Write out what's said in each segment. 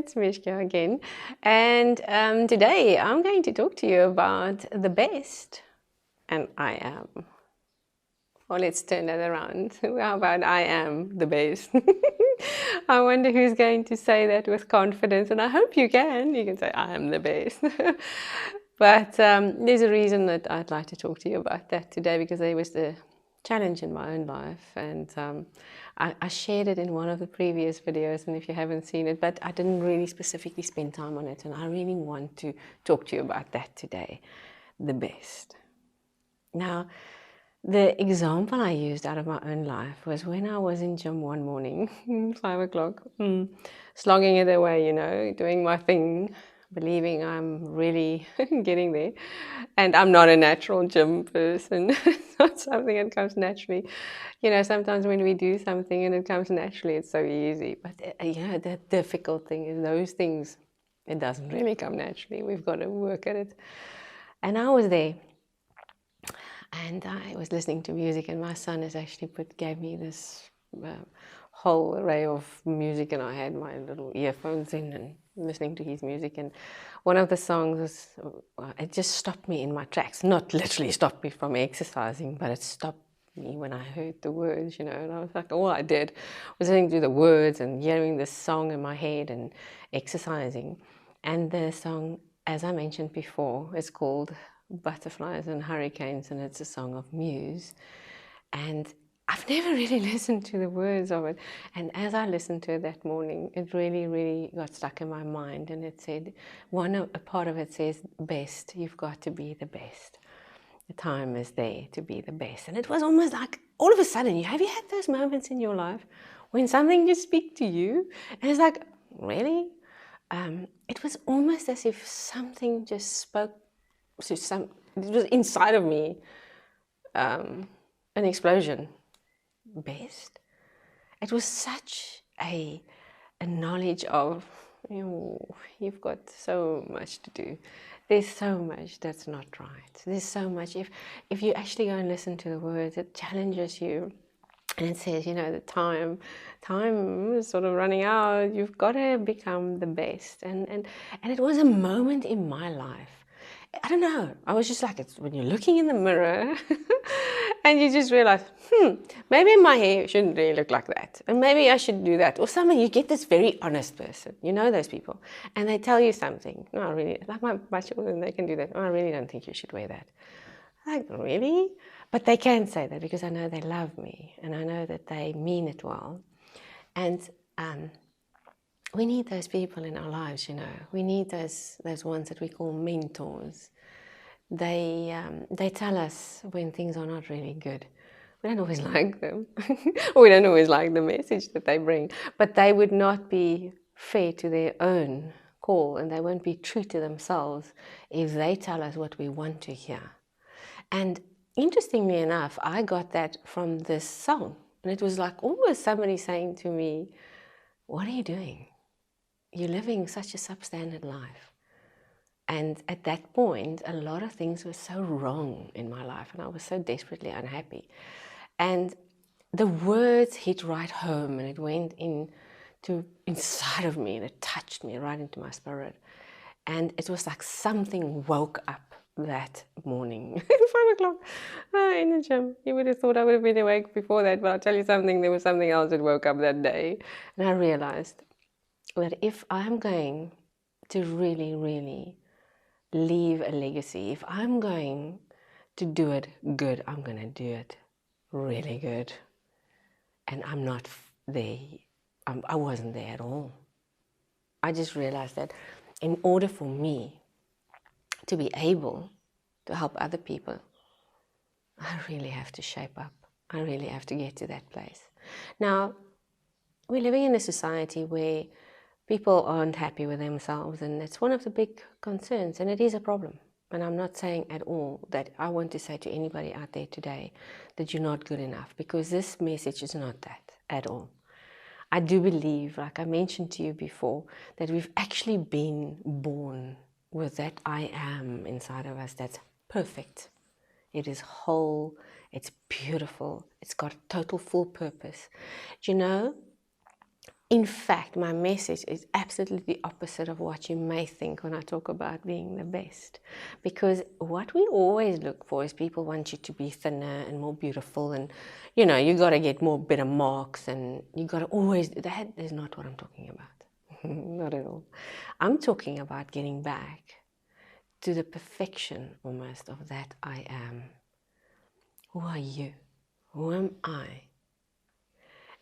it's Mishka again, and today I'm going to talk to you about the best, and I am. Well, let's turn that around. How about I am the best? I wonder who's going to say that with confidence, and I hope you can. You can say, I am the best. But there's a reason that I'd like to talk to you about that today, because there was the challenge in my own life, and I shared it in one of the previous videos, and if you haven't seen it, but I didn't really specifically spend time on it, and I really want to talk to you about that today, the best. Now, the example I used out of my own life was when I was in gym one morning, 5 o'clock, slogging it away, you know, doing my thing, believing I'm really getting there. And I'm not a natural gym person. It's not something that comes naturally. You know, sometimes when we do something and it comes naturally, it's so easy. But, you know, the difficult thing is those things, it doesn't really come naturally. We've got to work at it. And I was there. And I was listening to music, and my son has actually gave me this whole array of music, and I had my little earphones in and listening to his music. And one of the songs was, it just stopped me in my tracks. Not literally stopped me from exercising, but it stopped me when I heard the words, you know. And I was like, all I did was listening to the words and hearing this song in my head and exercising. And the song, as I mentioned before, is called Butterflies and Hurricanes, and it's a song of Muse. And I've never really listened to the words of it, and as I listened to it that morning, it really got stuck in my mind. And it said, a part of it says, best, you've got to be the best. The time is there to be the best. And it was almost like, all of a sudden, have you had those moments in your life when something just speaks to you, and it's like, really? It was almost as if something just spoke. So it was inside of me, an explosion. Best. It was such a knowledge of, you know, you've got so much to do. There's so much that's not right. There's so much. If you actually go and listen to the words, it challenges you. And it says, you know, the time is sort of running out. You've got to become the best. And it was a moment in my life. I don't know. I was just like, it's when you're looking in the mirror and you just realize, maybe my hair shouldn't really look like that. And maybe I should do that. Or you get this very honest person. You know those people. And they tell you something. No, I really, like my children, they can do that. Oh, I really don't think you should wear that. Like, really? But they can say that because I know they love me. And I know that they mean it well. And we need those people in our lives, you know. We need those ones that we call mentors. They tell us when things are not really good. We don't always like them. Or we don't always like the message that they bring. But they would not be fair to their own call, and they won't be true to themselves if they tell us what we want to hear. And interestingly enough, I got that from this song. And it was like almost somebody saying to me, what are you doing? You're living such a substandard life. And at that point, a lot of things were so wrong in my life, and I was so desperately unhappy. And the words hit right home, and it went inside of me, and it touched me right into my spirit. And it was like something woke up that morning, 5 o'clock in the gym. You would have thought I would have been awake before that, but I'll tell you something, there was something else that woke up that day. And I realized that if I'm going to really leave a legacy, if I'm going to do it good, I'm going to do it really good. And I'm not there. I wasn't there at all. I just realized that in order for me to be able to help other people, I really have to shape up. I really have to get to that place. Now, we're living in a society where people aren't happy with themselves, and it's one of the big concerns, and it is a problem. And I'm not saying at all that I want to say to anybody out there today that you're not good enough, because this message is not that at all. I do believe, like I mentioned to you before, that we've actually been born with that I am inside of us that's perfect. It is whole, it's beautiful, it's got total full purpose. Do you know, In fact, my message is absolutely the opposite of what you may think when I talk about being the best. Because what we always look for is people want you to be thinner and more beautiful, and you know, you got to get more better marks, and you got to always, that is not what I'm talking about. Not at all. I'm talking about getting back to the perfection almost of that I am. Who are you? Who am I?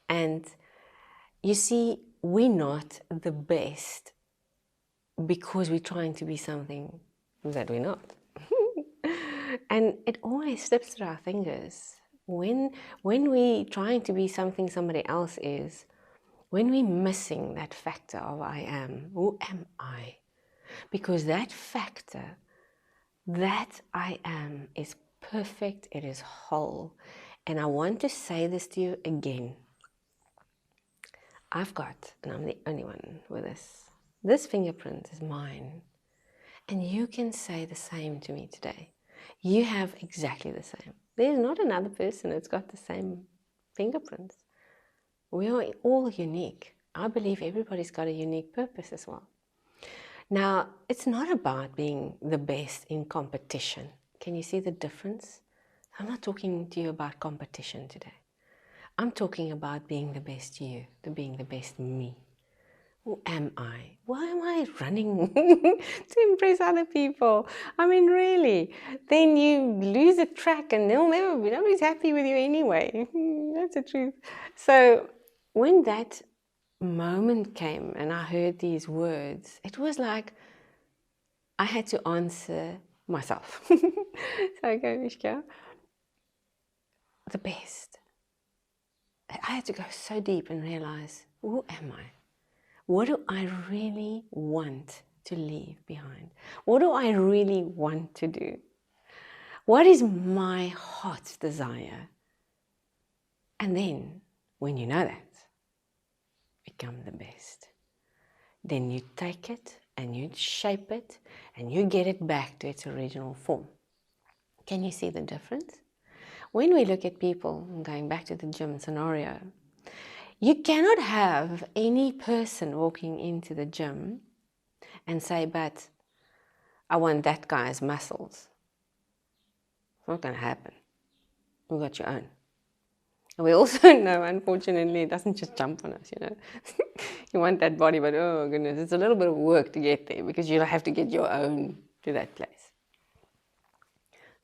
And you see, we're not the best because we're trying to be something that we're not. And it always slips through our fingers. When we're trying to be something somebody else is, when we're missing that factor of I am, who am I? Because that factor, that I am, is perfect, it is whole. And I want to say this to you again. I've got, and I'm the only one with this fingerprint is mine. And you can say the same to me today. You have exactly the same. There's not another person that's got the same fingerprints. We are all unique. I believe everybody's got a unique purpose as well. Now, it's not about being the best in competition. Can you see the difference? I'm not talking to you about competition today. I'm talking about being the best you, being the best me. Who am I? Why am I running to impress other people? I mean, really, then you lose the track and they'll never be, nobody's happy with you anyway. That's the truth. So when that moment came and I heard these words, it was like I had to answer myself. So I go, Mishka, the best. I had to go so deep and realize, who am I? What do I really want to leave behind? What do I really want to do? What is my heart's desire? And then, when you know that, become the best. Then you take it and you shape it and you get it back to its original form. Can you see the difference? When we look at people, going back to the gym scenario, you cannot have any person walking into the gym and say, but I want that guy's muscles. It's not going to happen. You've got your own. And we also know, unfortunately, it doesn't just jump on us, you know. You want that body, but oh goodness, it's a little bit of work to get there because you have to get your own to that place.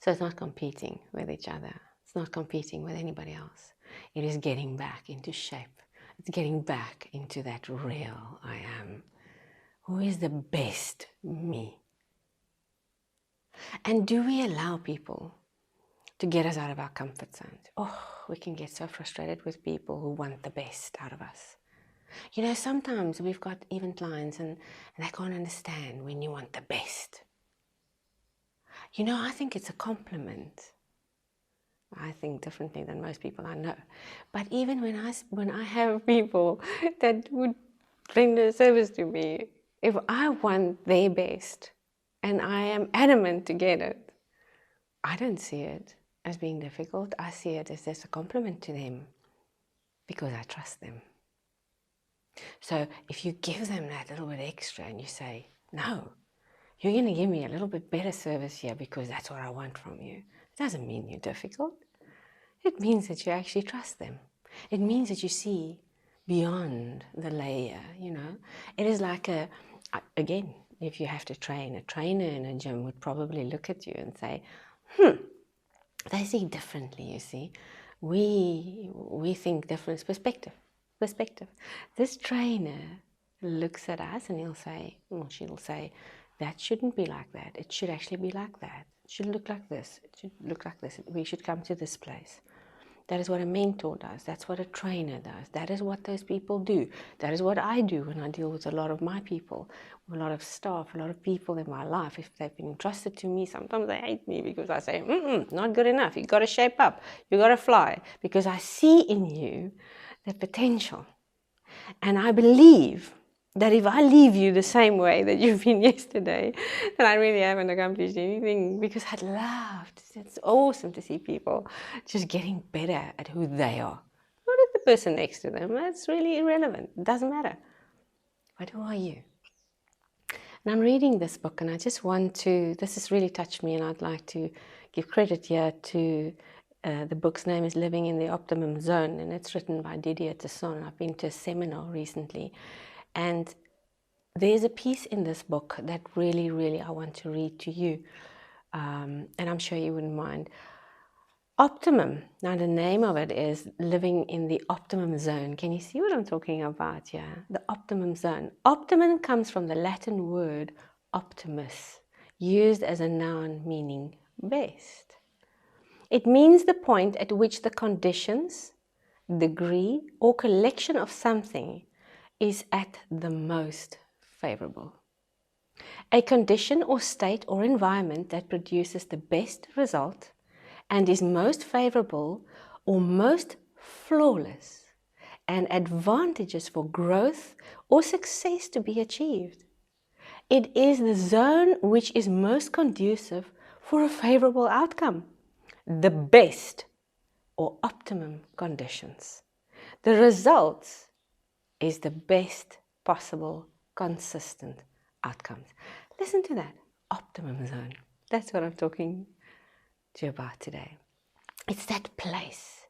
So it's not competing with each other. It's not competing with anybody else. It is getting back into shape. It's getting back into that real I am. Who is the best me? And do we allow people to get us out of our comfort zone? Oh, we can get so frustrated with people who want the best out of us. You know, sometimes we've got even clients and they can't understand when you want the best. You know, I think it's a compliment. I think differently than most people I know. But even when I have people that would render service to me, if I want their best and I am adamant to get it, I don't see it as being difficult. I see it as just a compliment to them because I trust them. So if you give them that little bit extra and you say, no, you're going to give me a little bit better service here because that's what I want from you, it doesn't mean you're difficult. It means that you actually trust them. It means that you see beyond the layer, you know. It is like again, if you have to train, a trainer in a gym would probably look at you and say, they see differently, you see. We think different. Perspective. This trainer looks at us and he'll say, or she'll say, that shouldn't be like that. It should actually be like that. It should look like this. It should look like this. We should come to this place. That is what a mentor does. That's what a trainer does. That is what those people do. That is what I do when I deal with a lot of my people, a lot of staff, a lot of people in my life. If they've been entrusted to me, sometimes they hate me because I say, not good enough. You've got to shape up. You've got to fly. Because I see in you the potential. And I believe that if I leave you the same way that you've been yesterday, then I really haven't accomplished anything, because I'd love to, it's awesome to see people just getting better at who they are. Not at the person next to them, that's really irrelevant. It doesn't matter. But who are you? And I'm reading this book, and I just want to, this has really touched me, and I'd like to give credit here to, the book's name is Living in the Optimum Zone, and it's written by Didier Tesson. I've been to a seminar recently, and there's a piece in this book that really, really I want to read to you, and I'm sure you wouldn't mind. Optimum. Now the name of it is Living in the Optimum Zone. Can you see what I'm talking about here? The optimum zone. Optimum comes from the Latin word optimus, used as a noun meaning best. It means the point at which the conditions, degree, or collection of something is at the most favorable. A condition or state or environment that produces the best result and is most favorable or most flawless, and advantages for growth or success to be achieved. It is the zone which is most conducive for a favorable outcome, the best or optimum conditions. The result is the best possible consistent outcomes. Listen to that, optimum zone. That's what I'm talking to you about today. It's that place,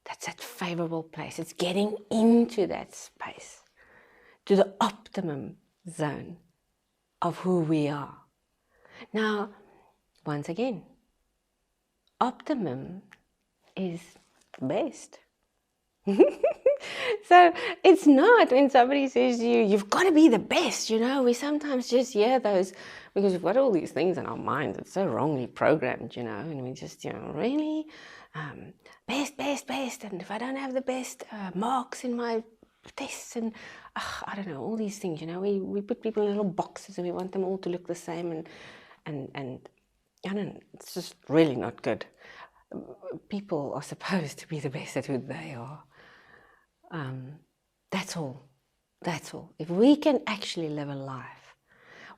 that's that favorable place. It's getting into that space, to the optimum zone of who we are. Now, once again, optimum is best. So it's not when somebody says to you, you've got to be the best, you know, we sometimes just hear those because we've got all these things in our minds. It's so wrongly programmed, you know, and we just, you know, really best. And if I don't have the best marks in my tests and I don't know, all these things, you know, we put people in little boxes and we want them all to look the same and I don't know, it's just really not good. People are supposed to be the best at who they are. That's all. If we can actually live a life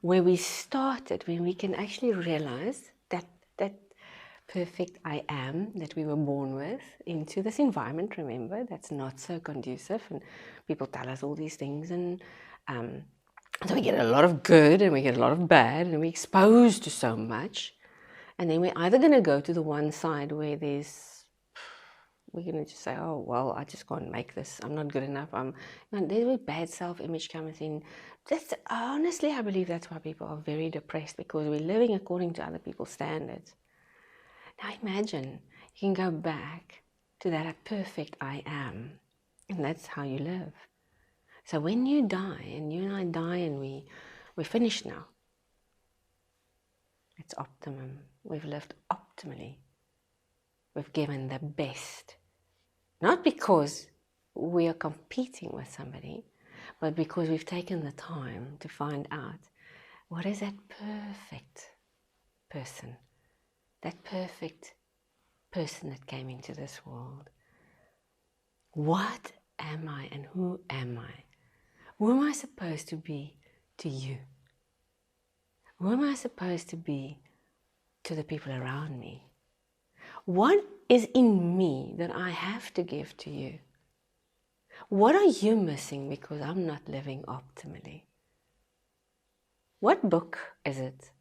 where we started, when we can actually realize that perfect I am that we were born with into this environment, remember, that's not so conducive, and people tell us all these things, and so we get a lot of good and we get a lot of bad, and we're exposed to so much, and then we're either going to go to the one side where we're going to just say, oh, well, I just can't make this. I'm not good enough. There's a bad self-image comes in. Honestly, I believe that's why people are very depressed, because we're living according to other people's standards. Now imagine you can go back to that perfect I am, and that's how you live. So when you die, and you and I die, and we're finished now, it's optimum. We've lived optimally. We've given the best. Not because we are competing with somebody, but because we've taken the time to find out what is that perfect person, that perfect person that came into this world. What am I and who am I? Who am I supposed to be to you? Who am I supposed to be to the people around me? What is in me that I have to give to you? What are you missing because I'm not living optimally? What book is it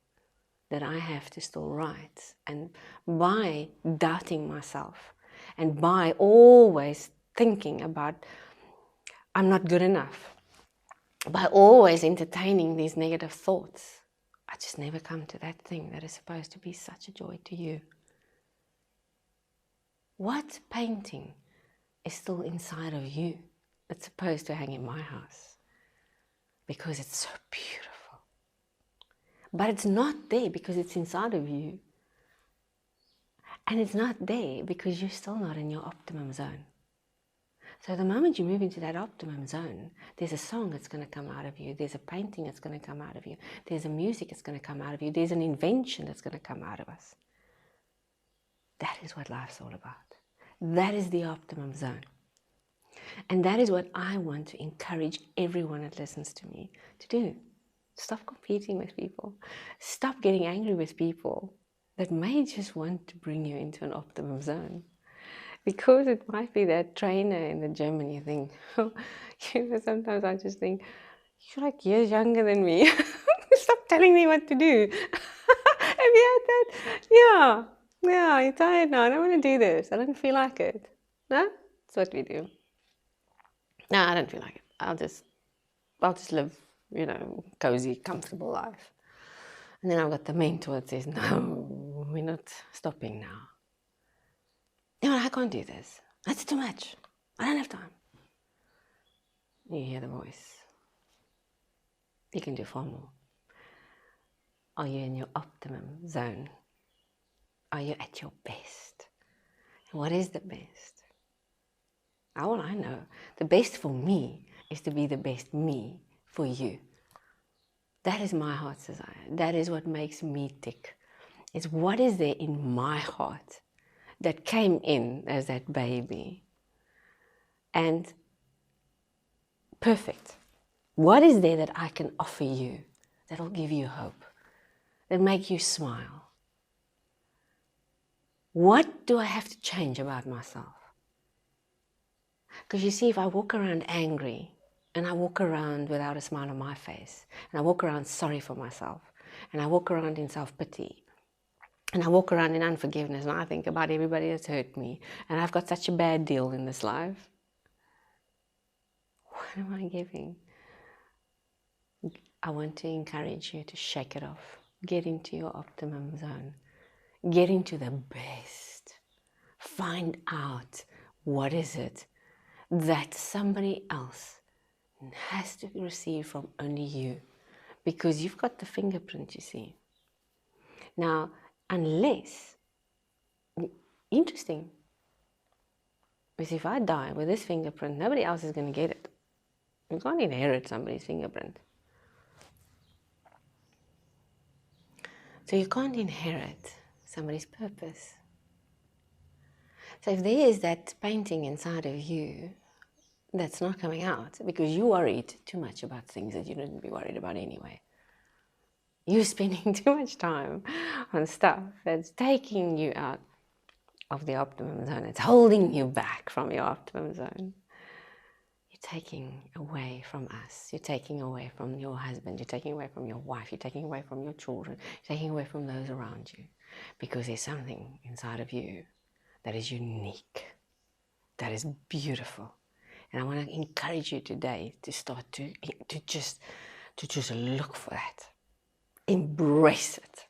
that I have to still write? And by doubting myself, and by always thinking about I'm not good enough, by always entertaining these negative thoughts, I just never come to that thing that is supposed to be such a joy to you. What painting is still inside of you that's supposed to hang in my house? Because it's so beautiful. But it's not there because it's inside of you. And it's not there because you're still not in your optimum zone. So the moment you move into that optimum zone, there's a song that's going to come out of you. There's a painting that's going to come out of you. There's a music that's going to come out of you. There's an invention that's going to come out of us. That is what life's all about. That is the optimum zone. And that is what I want to encourage everyone that listens to me to do. Stop competing with people. Stop getting angry with people that may just want to bring you into an optimum zone. because it might be that trainer in the gym and you think, sometimes I just think, you're like years younger than me. Stop telling me what to do. Have you had that? Yeah, you're tired now. I don't want to do this. I don't feel like it. No? That's what we do. No, I don't feel like it. I'll just live, cozy, comfortable life. And then I've got the mentor that says, no, we're not stopping now. No, I can't do this. That's too much. I don't have time. You hear the voice. You can do far more. Are you in your optimum zone? Are you at your best? What is the best? All I know, the best for me is to be the best me for you. That is my heart's desire. That is what makes me tick. It's what is there in my heart that came in as that baby. And perfect. What is there that I can offer you that will give you hope, that make you smile? What do I have to change about myself? Because you see, if I walk around angry, and I walk around without a smile on my face, and I walk around sorry for myself, and I walk around in self-pity, and I walk around in unforgiveness, and I think about everybody that's hurt me, and I've got such a bad deal in this life, what am I giving? I want to encourage you to shake it off. Get into your optimum zone. Get into the best. Find out what is it that somebody else has to receive from only you, because you've got the fingerprint, you see. Now, unless, interesting, because if I die with this fingerprint, nobody else is going to get it. You can't inherit somebody's fingerprint. So you can't inherit somebody's purpose. So if there is that painting inside of you that's not coming out because you worried too much about things that you didn't be worried about anyway. You're spending too much time on stuff that's taking you out of the optimum zone. It's holding you back from your optimum zone. You're taking away from us. You're taking away from your husband. You're taking away from your wife. You're taking away from your children. You're taking away from those around you, because there's something inside of you that is unique, that is beautiful. And I want to encourage you today to start to just look for that. Embrace it.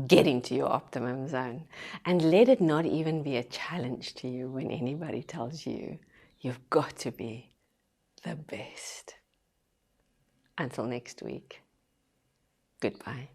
Get into your optimum zone. And let it not even be a challenge to you when anybody tells you you've got to be the best. Until next week, goodbye.